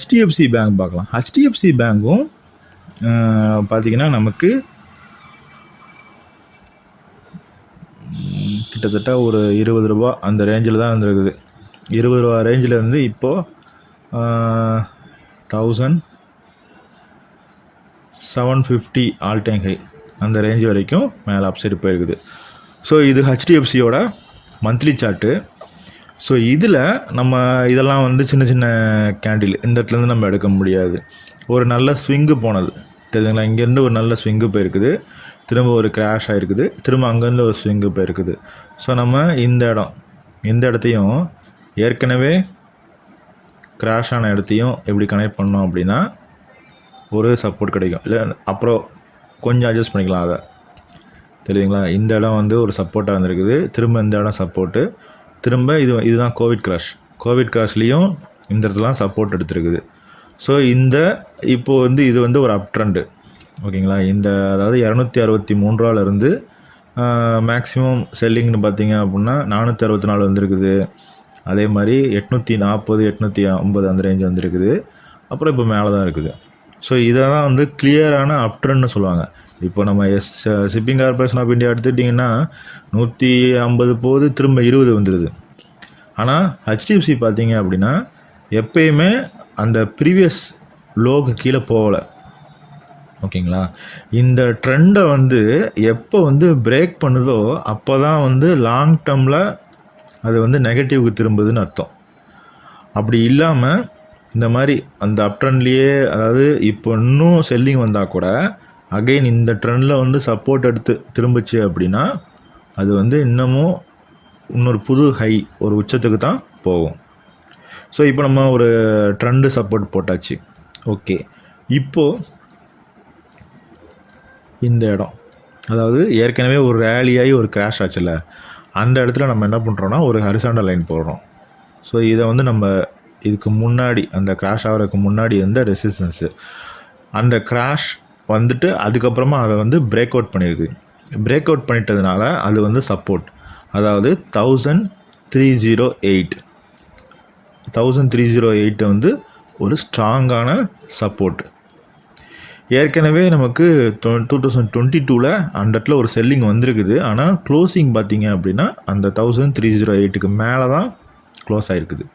HDFC bank பார்க்கலாம். HDFC பேங்க்கும் பார்த்திங்கன்னா நமக்கு கிட்டத்தட்ட ஒரு 20 ரூபா அந்த ரேஞ்சில் தான் வந்துருக்குது. 20 ரூபா ரேஞ்சில் இருந்து இப்போது 1750 ஆல் டைம் ஹை அந்த ரேஞ்ச் வரைக்கும் மேலே அப்சைடு போயிருக்குது. ஸோ இது ஹெச்டிஎஃப்சியோட மந்த்லி சார்ட்டு. ஸோ இதில் நம்ம இதெல்லாம் வந்து சின்ன சின்ன கேண்டில் இந்த இடத்துலேருந்து நம்ம எடுக்க முடியாது. ஒரு நல்ல ஸ்விங்கு போனது தெரியுதுங்களா, இங்கேருந்து ஒரு நல்ல ஸ்விங்கு போயிருக்குது, திரும்ப ஒரு கிராஷ் ஆகிருக்குது, திரும்ப அங்கேருந்து ஒரு ஸ்விங்கு போயிருக்குது. ஸோ நம்ம இந்த இடத்தையும் ஏற்கனவே கிராஷ் ஆன இடத்தையும் எப்படி கனெக்ட் பண்ணோம் அப்படின்னா ஒரு சப்போர்ட் கிடைக்கும். இல்லை அப்புறம் கொஞ்சம் அட்ஜஸ்ட் பண்ணிக்கலாம் அதை, தெரியுதுங்களா. இந்த இடம் வந்து ஒரு சப்போர்ட்டாக இருந்திருக்குது, திரும்ப இந்த இடம் சப்போர்ட்டு, திரும்ப இதுதான் கோவிட் கிராஷ்லேயும் இந்த இடத்துலாம் சப்போர்ட் எடுத்துருக்குது. ஸோ இப்போது வந்து இது வந்து ஒரு அப் ட்ரெண்டு, ஓகேங்களா. அதாவது 263 ரூபாலேருந்து மேக்ஸிமம் செல்லிங்னு பார்த்தீங்க அப்படின்னா 464 வந்திருக்குது. அதே மாதிரி 840 850 அந்த ரேஞ்ச் வந்திருக்குது. அப்புறம் இப்போ மேலே தான் இருக்குது. ஸோ இதை தான் வந்து கிளியரான அப் ட்ரெண்ட்னு சொல்லுவாங்க. இப்போ நம்ம ஷிப்பிங் கார்பரேஷன் ஆஃப் இந்தியா எடுத்துக்கிட்டிங்கன்னா 150 போகுது, திரும்ப 20 வந்துடுது. ஆனால் ஹெச்டிஎஃப்சி பார்த்தீங்க அப்படின்னா எப்பயுமே அந்த ப்ரீவியஸ் லோக்கு கீழே போகலை, ஓகேங்களா. இந்த ட்ரெண்டை வந்து எப்போ வந்து பிரேக் பண்ணுதோ அப்போ தான் வந்து லாங் டேர்மில் அது வந்து நெகட்டிவ்க்கு திரும்புதுன்னு அர்த்தம். அப்படி இல்லாமல் இந்த மாதிரி அந்த அப் ட்ரெண்ட்லேயே, அதாவது இப்போ இன்னும் செல்லிங் வந்தால் கூட அகெயின் இந்த ட்ரெண்டில் வந்து சப்போர்ட் எடுத்து திரும்பிச்சு அப்படின்னா அது வந்து இன்னமும் இன்னொரு புது ஹை, ஒரு உச்சத்துக்கு தான் போகும். ஸோ இப்போ நம்ம ஒரு ட்ரெண்டு சப்போர்ட் போட்டாச்சு, ஓகே. இப்போது இந்த இடம், அதாவது ஏற்கனவே ஒரு ரேலியாகி ஒரு கிராஷ் ஆச்சுல்ல, அந்த இடத்துல நம்ம என்ன பண்ணுறோன்னா ஒரு ஹரிசாண்டல் லைன் போடுறோம். ஸோ இதை வந்து நம்ம இதுக்கு முன்னாடி அந்த கிராஷ் ஆகிறதுக்கு முன்னாடி இருந்த ரெசிஸ்டன்ஸு, அந்த கிராஷ் வந்துட்டு அதுக்கப்புறமா அதை வந்து பிரேக் அவுட் பண்ணியிருக்கு. பிரேக் அவுட் பண்ணிட்டதுனால அது வந்து சப்போர்ட், அதாவது 1308 வந்து ஒரு ஸ்ட்ராங்கான சப்போர்ட். ஏற்கனவே நமக்கு 2022 அந்த இடத்துல ஒரு செல்லிங் வந்திருக்குது. ஆனால் க்ளோசிங் பார்த்திங்க அப்படின்னா அந்த 1308க்கு மேலே தான் க்ளோஸ் ஆகிருக்குது.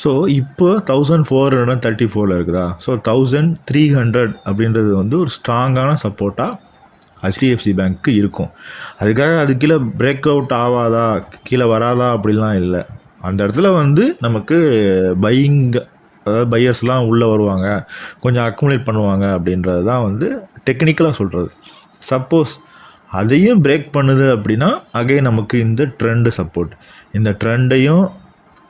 ஸோ இப்போ 1434 இருக்குதா. ஸோ 1300 அப்படின்றது வந்து ஒரு ஸ்ட்ராங்கான சப்போர்ட்டாக ஹெச்டிஎஃப்சி பேங்க்கு இருக்கும். அதுக்காக அது கீழே பிரேக் அவுட் ஆகாதா, கீழே வராதா அப்படிலாம் இல்லை. அந்த இடத்துல வந்து நமக்கு அதாவது பையர்ஸ்லாம் உள்ளே வருவாங்க, கொஞ்சம் அக்குமுலேட் பண்ணுவாங்க அப்படின்றது தான் வந்து டெக்னிக்கலாக சொல்கிறது. சப்போஸ் அதையும் பிரேக் பண்ணுது அப்படின்னா அகைன் நமக்கு இந்த ட்ரெண்டு சப்போர்ட், இந்த ட்ரெண்டையும்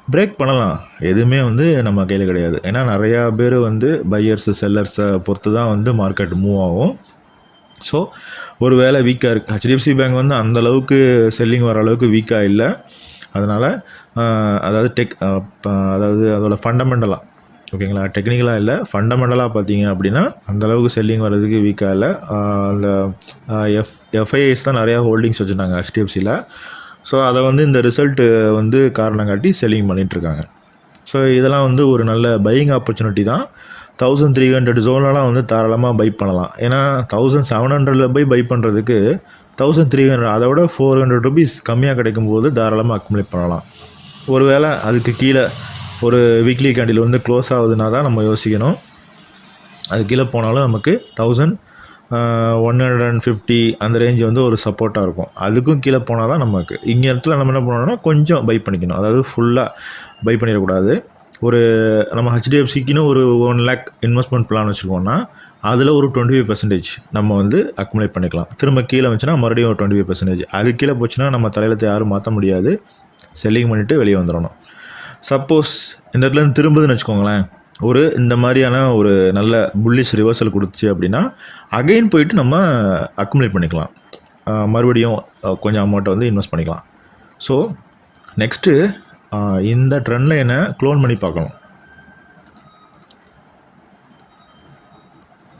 பிரேக் பண்ணலாம். எதுவுமே வந்து நம்ம கையில் கிடையாது. ஏன்னா நிறையா பேர் வந்து பையர்ஸு செல்லர்ஸை பொறுத்து தான் வந்து மார்க்கெட் மூவ் ஆகும். ஸோ ஒரு வேளை வீக்காக இருக்குது, ஹெச்டிஎஃப்சி பேங்க் வந்து அந்தளவுக்கு செல்லிங் வர அளவுக்கு வீக்காக இல்லை. அதனால் அதாவது அதோட ஃபண்டமெண்டலாக, ஓகேங்களா, டெக்னிக்கலாக இல்லை, ஃபண்டமெண்டலாக பார்த்தீங்க அப்படின்னா அந்தளவுக்கு செல்லிங் வர்றதுக்கு வீக்காக இல்லை. அந்த எஃப்ஐஎஸ் தான் நிறையா ஹோல்டிங்ஸ் வச்சுருந்தாங்க ஹெச்டிஎஃப்சியில். ஸோ அதை வந்து இந்த ரிசல்ட்டு வந்து காரணம் காட்டி செல்லிங் பண்ணிகிட்ருக்காங்க. ஸோ இதெல்லாம் வந்து ஒரு நல்ல பையிங் ஆப்பர்ச்சுனிட்டி தான். 1300 ஜோன்லாம் வந்து தாராளமாக பை பண்ணலாம். ஏன்னா 1700 பை பண்ணுறதுக்கு 1300, அதை விட 400 ருபீஸ் கம்மியாக கிடைக்கும்போது தாராளமாக அக்குமுலேட் பண்ணலாம். ஒரு வேளை அதுக்கு கீழே ஒரு வீக்லி கேண்டில் வந்து க்ளோஸ் ஆகுதுன்னா தான் நம்ம யோசிக்கணும். அது கீழே போனாலும் நமக்கு 1150 அந்த ரேஞ்சு வந்து ஒரு சப்போர்ட்டாக இருக்கும். அதுக்கும் கீழே போனால் தான் நமக்கு இங்கே இடத்துல நம்ம என்ன பண்ணணும்னா கொஞ்சம் பை பண்ணிக்கணும். அதாவது ஃபுல்லாக பை பண்ணிடக்கூடாது. ஒரு நம்ம ஹெச்டிஎஃப்சிக்குன்னு ஒரு 1 lakh இன்வெஸ்ட்மெண்ட் பிளான் வச்சுருக்கோம்னா அதில் ஒரு 25% நம்ம வந்து அக்குமுலேட் பண்ணிக்கலாம். திரும்ப கீழே வந்துச்சுன்னா மறுபடியும் ஒரு 25%. அது கீழே போச்சுன்னா நம்ம தலையிலத்தை யாரும் மாற்ற முடியாது, செல்லிங் பண்ணிவிட்டு வெளியே வந்துடணும். சப்போஸ் இந்த இடத்துலேருந்து திரும்புதுன்னு வச்சுக்கோங்களேன், இந்த மாதிரியான ஒரு நல்ல புல்லிஷ் ரிவர்சல் கொடுத்துச்சு அப்படின்னா அகைன் போயிட்டு நம்ம அக்குமுலேட் பண்ணிக்கலாம், மறுபடியும் கொஞ்சம் அமௌண்ட்டை வந்து இன்வெஸ்ட் பண்ணிக்கலாம். ஸோ நெக்ஸ்ட்டு இந்த ட்ரெண்ட் லைனை க்ளோன் பண்ணி பார்க்கணும்.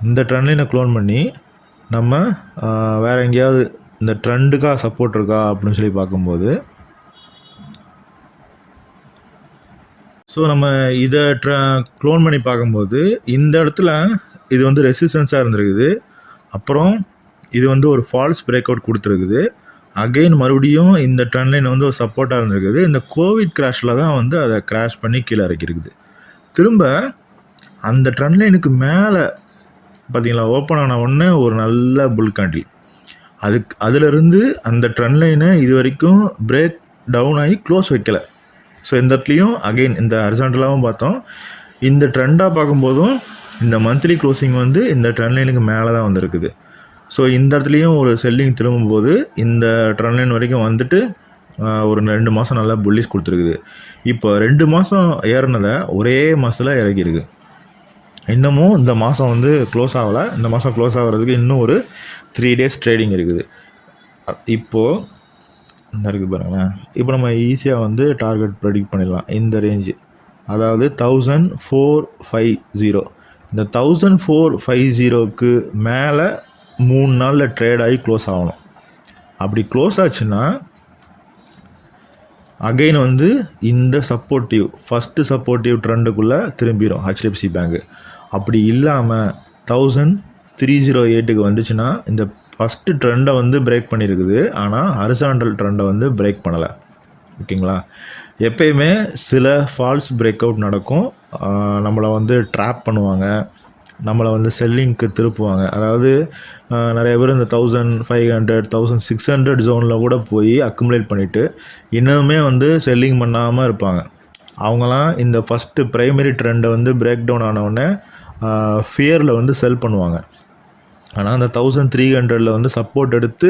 இந்த ட்ரெண்ட் லைனை க்ளோன் பண்ணி நம்ம வேறு எங்கேயாவது இந்த ட்ரெண்டுக்காக சப்போர்ட் இருக்கா அப்படின்னு சொல்லி பார்க்கும்போது ஸோ நம்ம இதை க்ளோன் பண்ணி பார்க்கும்போது இந்த இடத்துல இது வந்து ரெசிஸ்டன்ஸாக இருந்திருக்குது. அப்புறம் இது வந்து ஒரு ஃபால்ஸ் பிரேக் அவுட் கொடுத்துருக்குது. அகெயின் மறுபடியும் இந்த ட்ரெண்ட் லைன் வந்து ஒரு சப்போர்ட்டாக இருந்திருக்குது. இந்த கோவிட் கிராஷில் தான் வந்து அதை கிராஷ் பண்ணி கீழே இறக்கிருக்குது. திரும்ப அந்த ட்ரெண்ட் லைனுக்கு மேலே பார்த்தீங்களா ஓப்பன் ஆன உடனே ஒரு நல்ல புல் கேண்டில். அதிலிருந்து அந்த ட்ரெண்ட் லைனை இது வரைக்கும் பிரேக் டவுன் ஆகி க்ளோஸ் வைக்கலை. ஸோ இந்த இடத்துலையும் அகெயின் இந்த ஹரிசாண்டலாகவும் பார்த்தோம். இந்த ட்ரெண்டாக பார்க்கும்போதும் இந்த மந்த்லி க்ளோசிங் வந்து இந்த ட்ரெண்ட் லைனுக்கு மேலே தான் வந்திருக்குது. ஸோ இந்த இடத்துலையும் ஒரு செல்லிங் திரும்பும்போது இந்த ட்ரெண்ட் லைன் வரைக்கும் வந்துட்டு ஒரு 2 மாதம் நல்லா புல்லிஷ் கொடுத்துருக்குது. இப்போ 2 மாதம் ஏறினதை ஒரே மாதத்தில் இறக்கிருக்கு. இன்னமும் இந்த மாதம் வந்து க்ளோஸ் ஆகலை. இந்த மாதம் க்ளோஸ் ஆகிறதுக்கு இன்னும் ஒரு 3 days ட்ரேடிங் இருக்குது. இப்போது இந்த இருக்குது பாருங்களேன். இப்போ நம்ம ஈஸியாக வந்து டார்கெட் ப்ரெடிக்ட் பண்ணிடலாம். இந்த ரேஞ்சு அதாவது 1450. இந்த 1450க்கு மேலே 3 நாளில் ட்ரேட் ஆகி க்ளோஸ் ஆகணும். அப்படி க்ளோஸ் ஆச்சுன்னா அகெயின் வந்து இந்த ஃபஸ்ட்டு சப்போர்ட்டிவ் ட்ரெண்டுக்குள்ளே திரும்பிடும் ஹெச்டிஎஃப்சி பேங்க்கு. அப்படி இல்லாமல் 1308க்கு வந்துச்சுன்னா இந்த ஃபஸ்ட்டு ட்ரெண்டை வந்து பிரேக் பண்ணியிருக்குது. ஆனால் ஹரிசாண்டல் ட்ரெண்டை வந்து பிரேக் பண்ணலை. ஓகேங்களா? எப்பயுமே சில ஃபால்ஸ் பிரேக் அவுட் நடக்கும். நம்மளை வந்து ட்ராப் பண்ணுவாங்க, நம்மளை வந்து செல்லிங்க்கு திருப்புவாங்க. அதாவது நிறைய பேர் இந்த 1500 1600 ஜோனில் கூட போய் அக்குமுலேட் பண்ணிவிட்டு இன்னுமே வந்து செல்லிங் பண்ணாமல் இருப்பாங்க. அவங்களாம் இந்த ஃபஸ்ட்டு ப்ரைமரி ட்ரெண்டை வந்து பிரேக் டவுன் ஆனவுடனே ஃபியரில் வந்து செல் பண்ணுவாங்க. ஆனால் அந்த 1300 வந்து சப்போர்ட் எடுத்து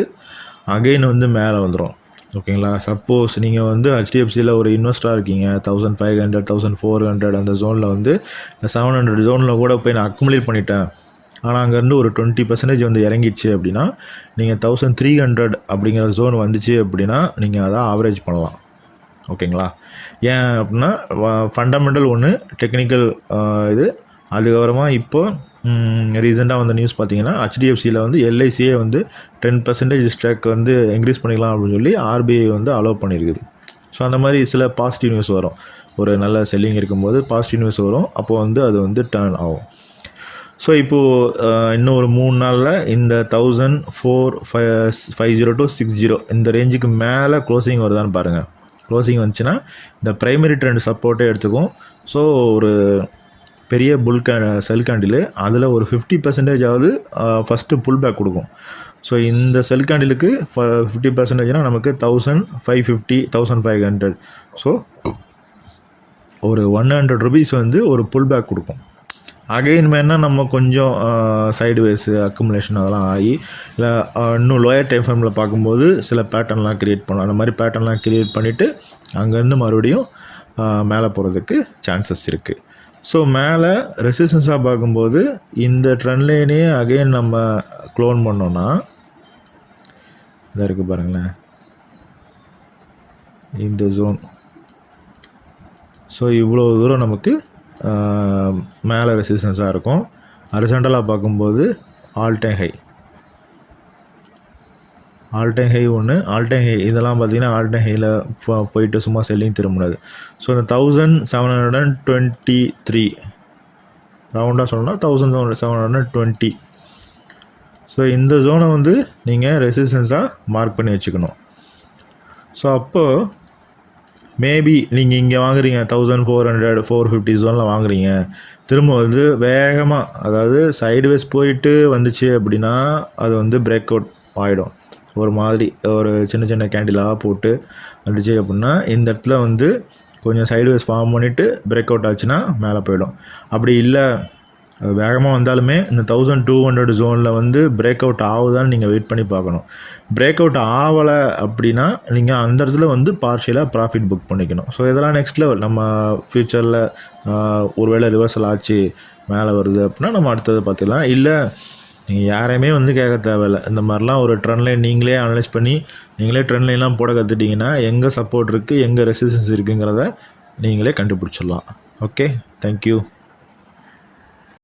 அகெயின் வந்து மேலே வந்துடும். ஓகேங்களா? சப்போஸ் நீங்கள் வந்து ஹெச்டிஎஃப்சியில் ஒரு இன்வெஸ்டராக இருக்கீங்க, 1500 1400 அந்த ஜோனில் வந்து 700 ஜோனில் கூட போய் நான் அக்குமுலேட் பண்ணிட்டேன், ஆனால் அங்கேருந்து ஒரு 20% வந்து இறங்கிடுச்சு அப்படின்னா நீங்கள் 1300 அப்படிங்கிற ஜோன் வந்துச்சு அப்படின்னா நீங்கள் அதை ஆவரேஜ் பண்ணலாம். ஓகேங்களா? ஏன் அப்படின்னா ஃபண்டமெண்டல் ஒன்று, டெக்னிக்கல் இது. அதுக்கப்புறமா இப்போ ரீசெண்டாக வந்த நியூஸ் பார்த்தீங்கன்னா ஹெச்டிஎஃப்சியில் வந்து எல்ஐசியே வந்து 10% ஸ்டாக் வந்து இன்க்ரீஸ் பண்ணிக்கலாம் அப்படின்னு சொல்லி ஆர்பிஐ வந்து அலோவ் பண்ணியிருக்குது. ஸோ அந்த மாதிரி சில பாசிட்டிவ் நியூஸ் வரும். ஒரு நல்ல செல்லிங் இருக்கும்போது பாசிட்டிவ் நியூஸ் வரும். அப்போது வந்து அது வந்து டர்ன் ஆகும். ஸோ இப்போது இன்னும் ஒரு 3 நாளில் இந்த 1450 to 60 இந்த ரேஞ்சுக்கு மேலே க்ளோசிங் வருதான்னு பாருங்கள். க்ளோசிங் வந்துச்சுன்னா இந்த ப்ரைமரி ட்ரெண்ட் சப்போர்ட்டே எடுத்துக்கும். ஸோ ஒரு பெரிய செல் கேண்டில் அதில் ஒரு 50% ஃபஸ்ட்டு புல் பேக் கொடுக்கும். ஸோ இந்த செல் கேண்டிலுக்கு 50%னா நமக்கு 1550 1500. ஸோ ஒரு 100 rupees வந்து ஒரு புல் பேக் கொடுக்கும். அகெயின் வேணால் நம்ம கொஞ்சம் சைடுவேஸு அக்குமுலேஷன் அதெல்லாம் ஆகி இல்லை இன்னும் லோயர் டைம் ஃப்ரேமில் பார்க்கும்போது சில பேட்டர்ன்லாம் க்ரியேட் பண்ணலாம். அந்த மாதிரி பேட்டர்ன்லாம் க்ரியேட் பண்ணிவிட்டு அங்கேருந்து மறுபடியும் மேலே போகிறதுக்கு சான்சஸ் இருக்குது. ஸோ மேலே ரெசிஸ்டன்ஸாக பார்க்கும்போது இந்த ட்ரெண்ட் லைனே அகெயின் நம்ம க்ளோன் பண்ணோன்னா இதாக இருக்குது பாருங்களேன், இந்த ஜோன். ஸோ இவ்வளோ தூரம் நமக்கு மேலே ரெசிஸ்டன்ஸாக இருக்கும். ஹரிசாண்டலாக பார்க்கும்போது ஆல் டைம் ஹை ஒன்று, ஆல் டைம் ஹை இதெல்லாம் பார்த்தீங்கன்னா ஆல் டைம் ஹையில் போயிட்டு சும்மா செல்லிங் திரும்பினது. ஸோ இந்த 1723 ரவுண்டாக சொல்லணும்னா 1720. ஸோ இந்த ஜோனை வந்து நீங்கள் ரெசிஸ்டன்ஸாக மார்க் பண்ணி வச்சுக்கணும். ஸோ அப்போது மேபி நீங்கள் இங்கே வாங்குறீங்க 1400 450 ஜோனில் வாங்குறீங்க, திரும்ப வந்து வேகமாக அதாவது சைடுவேஸ் போயிட்டு வந்துச்சு அப்படின்னா அது வந்து பிரேக் அவுட் ஆகிடும். ஒரு மாதிரி ஒரு சின்ன சின்ன கேண்டிலாக போட்டு வந்துச்சு அப்படின்னா இந்த இடத்துல வந்து கொஞ்சம் சைடுவேஸ் ஃபார்ம் பண்ணிவிட்டு பிரேக் அவுட் ஆச்சுன்னா மேலே போயிடும். அப்படி இல்லை அது வேகமாக வந்தாலுமே இந்த 1200 ஜோனில் வந்து பிரேக் அவுட் ஆகுதான்னு நீங்கள் வெயிட் பண்ணி பார்க்கணும். பிரேக் அவுட் ஆகலை அப்படின்னா நீங்கள் அந்த இடத்துல வந்து பார்ஷியலாக ப்ராஃபிட் புக் பண்ணிக்கணும். ஸோ இதெல்லாம் நெக்ஸ்ட் லெவல். நம்ம ஃப்யூச்சரில் ஒருவேளை ரிவர்சல் ஆச்சு மேலே வருது அப்படின்னா நம்ம அடுத்தது பார்த்துக்கலாம். இல்லை நீங்கள் யாரையுமே வந்து கேட்க தேவையில்லை. இந்த மாதிரிலாம் ஒரு ட்ரெண்ட் லைன் நீங்களே அனலைஸ் பண்ணி நீங்களே ட்ரெண்ட் லைன்லாம் போட கற்றுட்டிங்கன்னா எங்கே சப்போர்ட் இருக்குது எங்கே ரெசிஸ்டன்ஸ் இருக்குங்கிறத நீங்களே கண்டுபிடிச்சிடலாம். Okay, thank you.